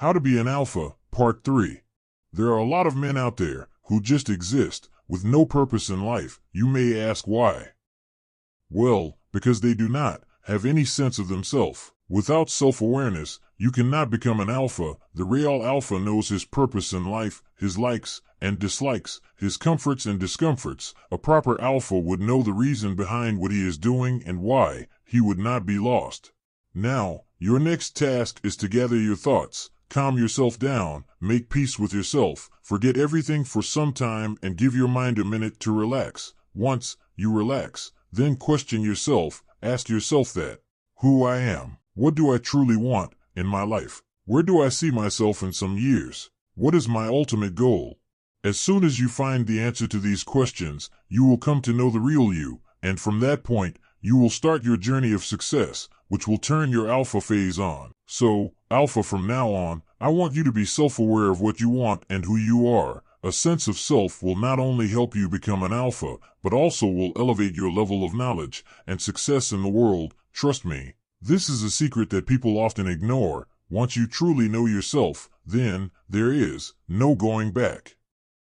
How to be an alpha, Part 3. There are a lot of men out there who just exist with no purpose in life. You may ask why. Well, because they do not have any sense of themselves. Without self-awareness, you cannot become an alpha. The real alpha knows his purpose in life, his likes and dislikes, his comforts and discomforts. A proper alpha would know the reason behind what he is doing and why. He would not be lost. Now, your next task is to gather your thoughts, calm yourself down, make peace with yourself, forget everything for some time and give your mind a minute to relax. Once you relax, then question yourself, ask yourself that. Who I am. What do I truly want in my life? Where do I see myself in some years? What is my ultimate goal? As soon as you find the answer to these questions, you will come to know the real you, and from that point, you will start your journey of success, which will turn your alpha phase on. So, alpha, from now on, I want you to be self-aware of what you want and who you are. A sense of self will not only help you become an alpha, but also will elevate your level of knowledge and success in the world. Trust me. This is a secret that people often ignore. Once you truly know yourself, then there is no going back.